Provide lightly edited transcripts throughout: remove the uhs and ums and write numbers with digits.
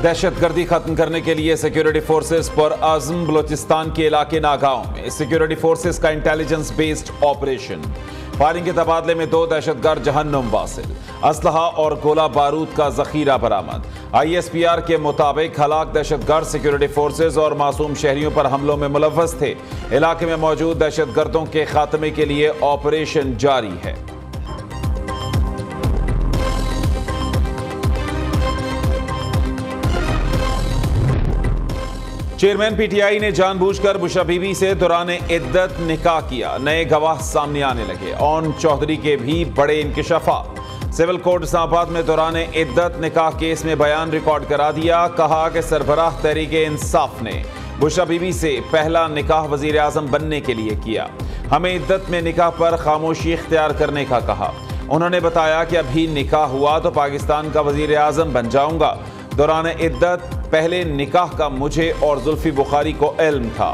दहशतगर्दी खत्म करने के लिए सिक्योरिटी फोर्सेस पर आजम बलोचिस्तान के इलाके नागांव में सिक्योरिटी फोर्सेस का इंटेलिजेंस बेस्ड ऑपरेशन। फायरिंग के तबादले में 2 दहशतगर्द जहन्नुम वासिल, असलहा और गोला बारूद का जखीरा बरामद। ISPR के मुताबिक हलाक दहशतगर्द सिक्योरिटी फोर्सेस और मासूम शहरियों पर हमलों में मुलव्वस थे। इलाके में मौजूद दहशतगर्दों के खात्मे के लिए ऑपरेशन जारी है। चेयरमैन PTI ने जानबूझकर बुशा बीबी से दौरान इद्दत निकाह किया। नए गवाह सामने आने लगे। ओन चौधरी के भी बड़े इंकशाफात। सिविल कोर्ट इस्लामाबाद में दौरान इद्दत निकाह केस में बयान रिकॉर्ड करा दिया। कहा कि सरबराह तहरीके इंसाफ ने बुशा बीबी से पहला निकाह वजीर आजम बनने के लिए किया। हमें इद्दत में निकाह पर खामोशी इख्तियार करने का कहा। उन्होंने बताया कि अभी निकाह हुआ तो पाकिस्तान का वजीर आजम बन जाऊंगा। दौरान इद्दत पहले निकाह का मुझे और जुल्फी बुखारी को इल्म था।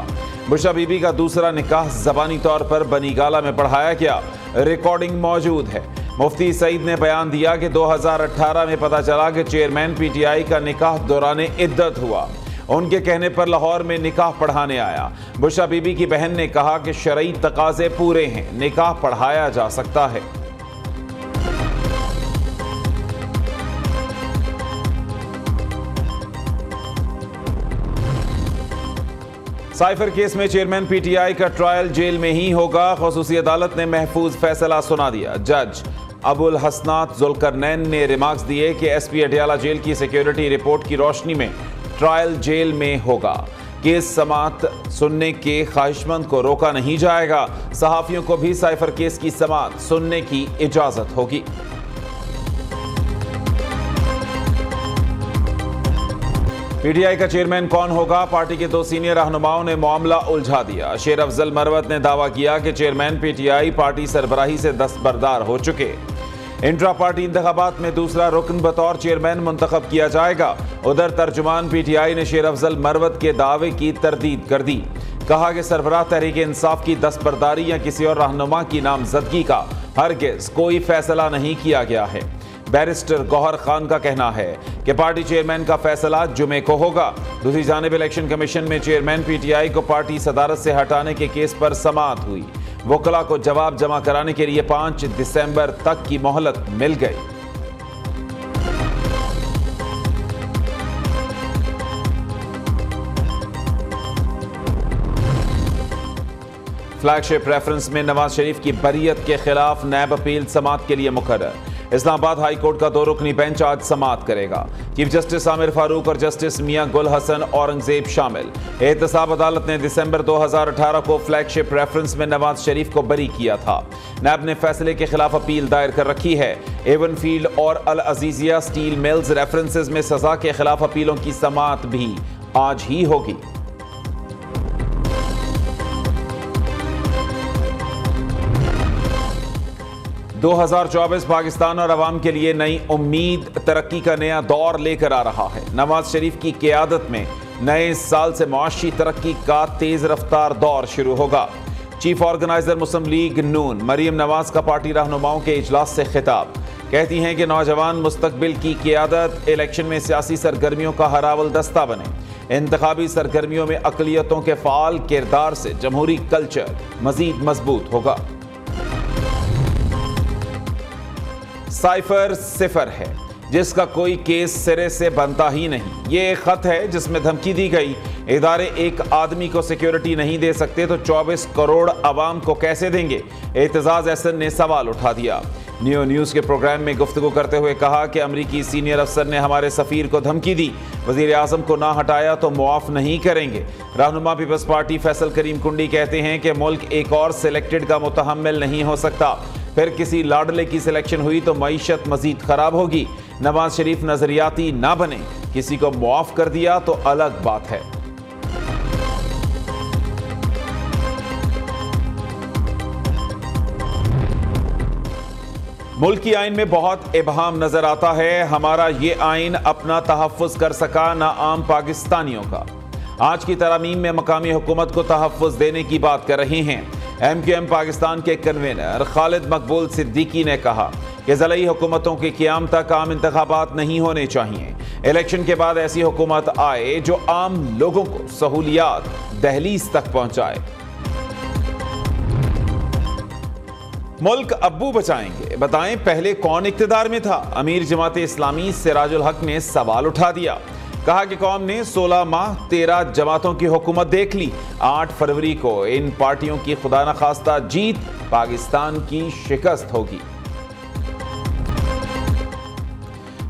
बुशा बीबी का दूसरा निकाह ज़बानी तौर पर बनीगाला में पढ़ाया गया। रिकॉर्डिंग मौजूद है। मुफ्ती सईद ने बयान दिया कि 2018 में पता चला कि चेयरमैन PTI का निकाह दौरान इद्दत हुआ। उनके कहने पर लाहौर में निकाह पढ़ाने आया। बुशा बीबी की बहन ने कहा कि शरई तकाजे पूरे हैं, निकाह पढ़ाया जा सकता है। साइफर केस में चेयरमैन PTI का ट्रायल जेल में ही होगा। ख़ुसूसी अदालत ने महफूज फैसला सुना दिया। जज अबुल हसनात जुल्करनैन ने रिमार्क्स दिए कि SP अडयाला जेल की सिक्योरिटी रिपोर्ट की रोशनी में ट्रायल जेल में होगा। केस समात सुनने के ख्वाहिशमंद को रोका नहीं जाएगा। सहाफियों को भी साइफर केस की समात सुनने की इजाजत होगी। PTI का चेयरमैन कौन होगा? पार्टी के 2 सीनियर रहनुमाओं ने मामला उलझा दिया। शेर अफजल मरवत ने दावा किया कि चेयरमैन PTI पार्टी सरबराही से दस्तबरदार हो चुके। इंट्रा पार्टी इंतखाबात में दूसरा रुकन बतौर चेयरमैन मुंतखब किया जाएगा। उधर तर्जुमान PTI ने शेर अफजल मरवत के दावे की तरदीद कर दी। कहा कि सरबराह तहरीक इंसाफ की दस्तबरदारी या किसी और रहनुमा की नामजदगी का हरगिज कोई फैसला नहीं किया गया है। बैरिस्टर गौहर खान का कहना है कि पार्टी चेयरमैन का फैसला जुमे को होगा। दूसरी जानिब इलेक्शन कमीशन में चेयरमैन PTI को पार्टी सदारत से हटाने के केस पर समाअत हुई। वकला को जवाब जमा कराने के लिए 5 दिसंबर तक की मोहलत मिल गई। फ्लैगशिप रेफरेंस में नवाज शरीफ की बरीयत के खिलाफ नैब अपील समाअत के लिए मुकर्रर। इस्लामाबाद हाई कोर्ट का 2 रुकनी बेंच आज समाअत करेगा। चीफ जस्टिस आमिर फारूक और जस्टिस मियां गुल हसन औरंगजेब शामिल। एहतसाब अदालत ने दिसंबर 2018 को फ्लैगशिप रेफरेंस में नवाज शरीफ को बरी किया था। नैब ने फैसले के खिलाफ अपील दायर कर रखी है। एवन फील्ड और अल अजीजिया स्टील मिल्स रेफरेंसेस में सजा के खिलाफ अपीलों की समाअत भी आज ही होगी। दो 2024 पाकिस्तान और अवाम के लिए नई उम्मीद, तरक्की का नया दौर लेकर आ रहा है। नवाज शरीफ की क़यादत में नए साल से मुआशी तरक्की का तेज रफ्तार दौर शुरू होगा। चीफ ऑर्गेनाइजर मुस्लिम लीग नून मरियम नवाज का पार्टी रहनुमाओं के इजलास से खिताब। कहती हैं कि नौजवान मुस्तकबिल की क़यादत इलेक्शन में सियासी सरगर्मियों का हरावल दस्ता बने। इंतखाबी सरगर्मियों में अक़लियतों के फ़ाल किरदार से जमहूरी कल्चर मज़ीद मजबूत होगा। साइफर सिफर है जिसका कोई केस सिरे से बनता ही नहीं। ये एक खत है जिसमें धमकी दी गई, इदारे एक आदमी को सिक्योरिटी नहीं दे सकते तो 24 करोड़ अवाम को कैसे देंगे? एतजाज एहसन ने सवाल उठा दिया। न्यू न्यूज़ के प्रोग्राम में गुफ्तगू करते हुए कहा कि अमरीकी सीनियर अफसर ने हमारे सफ़ीर को धमकी दी, वज़ीर आज़म को ना हटाया तो मुआफ़ नहीं करेंगे। रहनुमा पीपल्स पार्टी फैसल करीम कुंडी कहते हैं कि मुल्क एक और सिलेक्टेड का मुतहम्मिल नहीं हो सकता। फिर किसी लाडले की सिलेक्शन हुई तो मईशत मजीद खराब होगी। नवाज शरीफ नजरियाती ना बने, किसी को मुआफ कर दिया तो अलग बात है। मुल्क की आइन में बहुत इबहाम नजर आता है। हमारा ये आइन अपना तहफ़्फ़ुज़ कर सका ना आम पाकिस्तानियों का। आज की तरामीम में मकामी हुकूमत को तहफ़्फ़ुज़ देने की बात कर रहे हैं। MQM पाकिस्तान के कन्वीनर खालिद मकबूल सिद्दीकी ने कहा कि ज़लई हुकूमतों के क़याम तक आम इंतखाबात नहीं होने चाहिए। इलेक्शन के बाद ऐसी हुकूमत आए जो आम लोगों को सहूलियात दहलीज तक पहुंचाए। मुल्क अब्बू बचाएंगे, बताएं पहले कौन इक्तिदार में था? अमीर जमाते इस्लामी सिराजुल हक ने सवाल उठा दिया। कहा कि कौम ने 16 माह 13 जमातों की हुकूमत देख ली। 8 फरवरी को इन पार्टियों की खुदा न खास्ता जीत पाकिस्तान की शिकस्त होगी।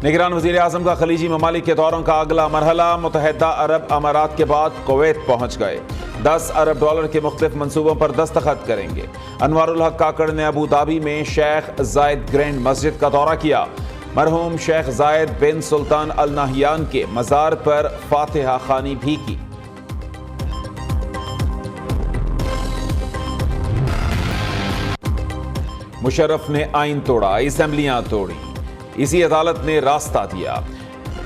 निगरान वज़ीर आज़म का खलीजी ममालिक के दौरों का अगला मरहला, मुत्तहिदा अरब अमारात के बाद कुवैत पहुंच गए। 10 अरब डॉलर के मुख्तलिफ मंसूबों पर दस्तखत करेंगे। अनवारुल हक काकड़ ने अबू धाबी में शेख जायद ग्रैंड मस्जिद का दौरा किया। मरहूम शेख जायद बिन सुल्तान अल नहयान के मज़ार पर फातिहा खानी भी की। मुशर्रफ ने आइन तोड़ा, असेंबलियां तोड़ी, इसी अदालत ने रास्ता दिया।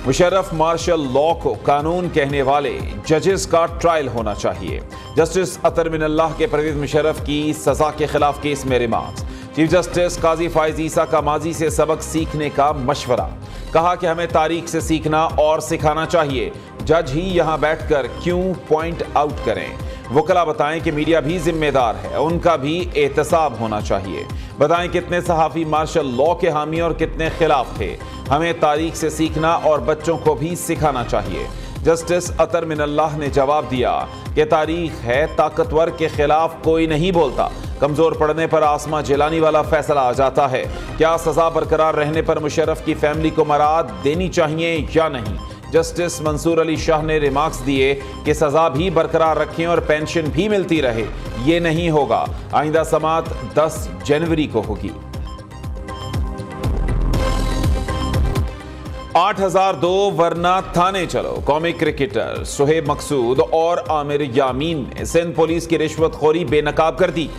मुशर्रफ मार्शल लॉ को कानून कहने वाले जजेस का ट्रायल होना चाहिए। जस्टिस अतर मिनल्लाह के परवेज मुशर्रफ की सजा के खिलाफ केस में रिमांड। चीफ जस्टिस काजी फाइज ईसा का माजी से सबक सीखने का मशवरा। कहा कि हमें तारीख से सीखना और सिखाना चाहिए। जज ही यहां बैठकर क्यों पॉइंट आउट करें? वकला बताएं कि मीडिया भी जिम्मेदार है, उनका भी एहतसाब होना चाहिए। बताएं कितने सहाफ़ी मार्शल लॉ के हामी और कितने खिलाफ थे। हमें तारीख से सीखना और बच्चों को भी सिखाना चाहिए। जस्टिस अतर मिनल्लाह ने जवाब दिया कि तारीख है, ताकतवर के खिलाफ कोई नहीं बोलता। कमजोर पड़ने पर आसमा जिलानी वाला फैसला आ जाता है। क्या सजा बरकरार रहने पर मुशर्रफ की फैमिली को मराद देनी चाहिए या नहीं? जस्टिस मंसूर अली शाह ने रिमार्क्स दिए कि सजा भी बरकरार रखें और पेंशन भी मिलती रहे। ये नहीं होगा। आइंदा समात 10 जनवरी को होगी। 8002 वरना थाने चलो। कौमी क्रिकेटर सुहेब मकसूद और आमिर यामीन ने सिंध पुलिस की रिश्वतखोरी बेनकाब कर दी।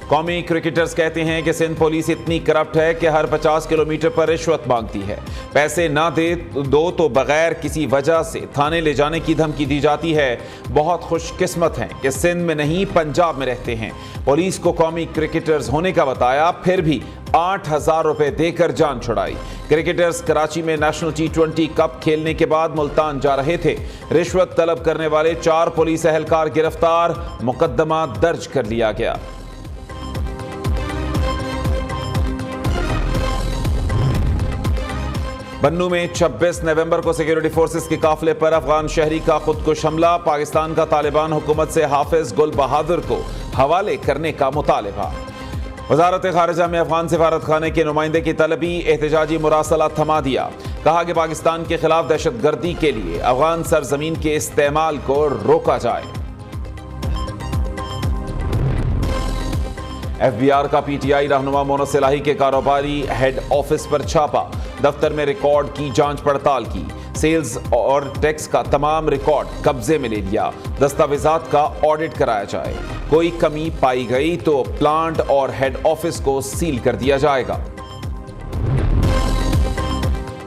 कौमी क्रिकेटर्स कहते हैं कि सिंध पुलिस इतनी करप्ट है कि हर 50 किलोमीटर पर रिश्वत मांगती है। पैसे ना दो तो बगैर किसी वजह से थाने ले जाने की धमकी दी जाती है। बहुत खुशकिस्मत हैं कि सिंध में नहीं पंजाब में रहते हैं। पुलिस को कौमी क्रिकेटर्स होने का बताया, फिर भी 8000 रुपए देकर जान छुड़ाई। क्रिकेटर्स कराची में नेशनल T20 कप खेलने के बाद मुल्तान जा रहे थे। रिश्वत तलब करने वाले 4 पुलिस एहलकार गिरफ्तार, मुकदमा दर्ज कर लिया गया। बन्नू में 26 नवंबर को सिक्योरिटी फोर्सेस के काफिले पर अफगान शहरी का खुदकुश हमला। पाकिस्तान का तालिबान हुकूमत से हाफिज गुल बहादुर को हवाले करने का मुतालिबा। वजारत खारिजा में अफगान सिफारत खाने के नुमाइंदे की तलबी, एहतजाजी मुरासला थमा दिया। कहा कि पाकिस्तान के खिलाफ दहशतगर्दी के लिए अफगान सरजमीन के इस्तेमाल को रोका जाए। FBR का PTI रहनुमा मोनस इलाही के कारोबारी हेड ऑफिस पर छापा। दफ्तर में रिकॉर्ड की जांच पड़ताल की। सेल्स और टैक्स का तमाम रिकॉर्ड कब्जे में ले लिया। दस्तावेजात का ऑडिट कराया जाए। कोई कमी पाई गई तो प्लांट और हेड ऑफिस को सील कर दिया जाएगा।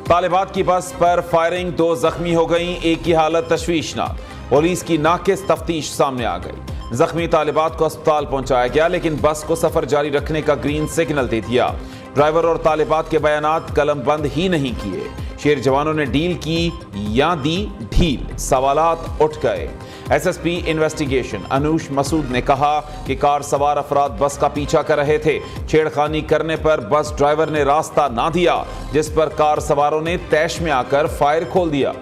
तालिबात की बस पर फायरिंग, 2 जख्मी हो गई, एक की हालत तशवीशनाक। पुलिस की नाकिस तफ्तीश सामने आ गई। जख्मी तालिबात को अस्पताल पहुंचाया गया, लेकिन बस को सफर जारी रखने का ग्रीन सिग्नल दे दिया। ड्राइवर और तालिबात के बयानात कलम बंद ही नहीं किए। शेर जवानों ने डील की या दी ढील, सवालात उठ गए। SSP इन्वेस्टिगेशन अनूश मसूद ने कहा कि कार सवार अफराद बस का पीछा कर रहे थे। छेड़खानी करने पर बस ड्राइवर ने रास्ता ना दिया, जिस पर कार सवारों ने तैश में आकर फायर खोल दिया।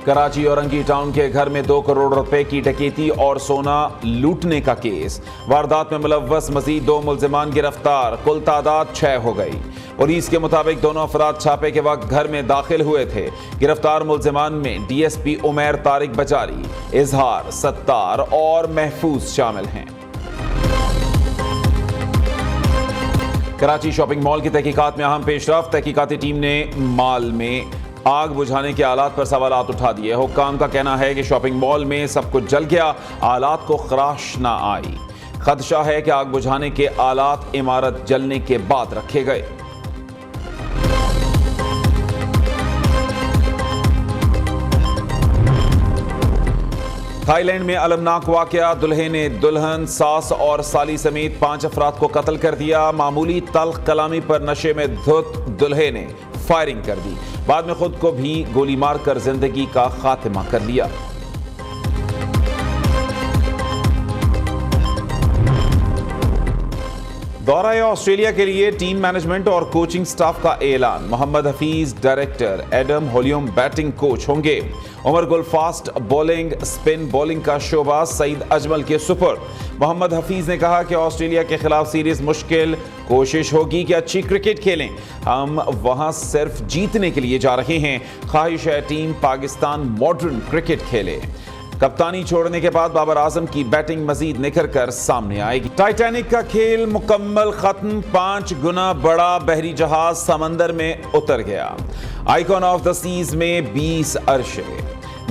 कराची औरंगी टाउन के घर में 2 करोड़ रुपए की डकैती और सोना लूटने का केस। वारदात में मुलव्वस मजीद 2 मुल्जिमान गिरफ्तार, कुल तादाद 6 हो गई। पुलिस के मुताबिक दोनों अफराद छापे के वक्त घर में दाखिल हुए थे। गिरफ्तार मुल्जिमान में DSP उमैर तारिक बजारी, इजहार सत्तार और महफूज शामिल हैं। कराची शॉपिंग मॉल की तहकीकात में अहम पेशरफ्त। तहकीकाती टीम ने मॉल में आग बुझाने के आलात पर सवालात उठा दिए। हुक्काम का कहना है कि शॉपिंग मॉल में सब कुछ जल गया, आलात को खराश ना आई। खदशा है कि आग बुझाने के आलात इमारत जलने के बाद रखे गए। थाईलैंड में अलमनाक वाकया, दुल्हे ने दुल्हन, सास और साली समेत 5 अफराद को कत्ल कर दिया। मामूली तल्ख कलामी पर नशे में धुत दुल्हे ने फायरिंग कर दी, बाद में खुद को भी गोली मारकर जिंदगी का खात्मा कर लिया। दौरा ऑस्ट्रेलिया के लिए टीम मैनेजमेंट और कोचिंग स्टाफ का ऐलान। Mohammad Hafeez director, Adam Hollioake batting coach होंगे। उमर गुल फास्ट बॉलिंग, स्पिन बॉलिंग का शोबा सईद अजमल के सुपुर्द। मोहम्मद हफीज ने कहा कि ऑस्ट्रेलिया के खिलाफ सीरीज मुश्किल, कोशिश होगी कि अच्छी क्रिकेट खेलें। हम वहां सिर्फ जीतने के लिए जा रहे हैं। ख्वाहिश है टीम पाकिस्तान मॉडर्न क्रिकेट खेले। कप्तानी छोड़ने के बाद बाबर आजम की बैटिंग मजीद निखर कर सामने आएगी। टाइटैनिक का खेल मुकम्मल खत्म, 5 गुना बड़ा बहरी जहाज समंदर में उतर गया। आइकॉन ऑफ द सीज में 20 अरशे।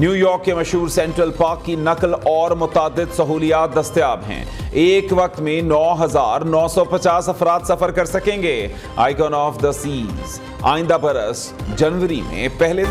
न्यूयॉर्क के मशहूर सेंट्रल पार्क की नकल और मुतादिद सहूलियात दस्तयाब हैं। एक वक्त में 9,950 अफराद सफर कर सकेंगे। आइकॉन ऑफ द सीज आइंदा बरस जनवरी में पहले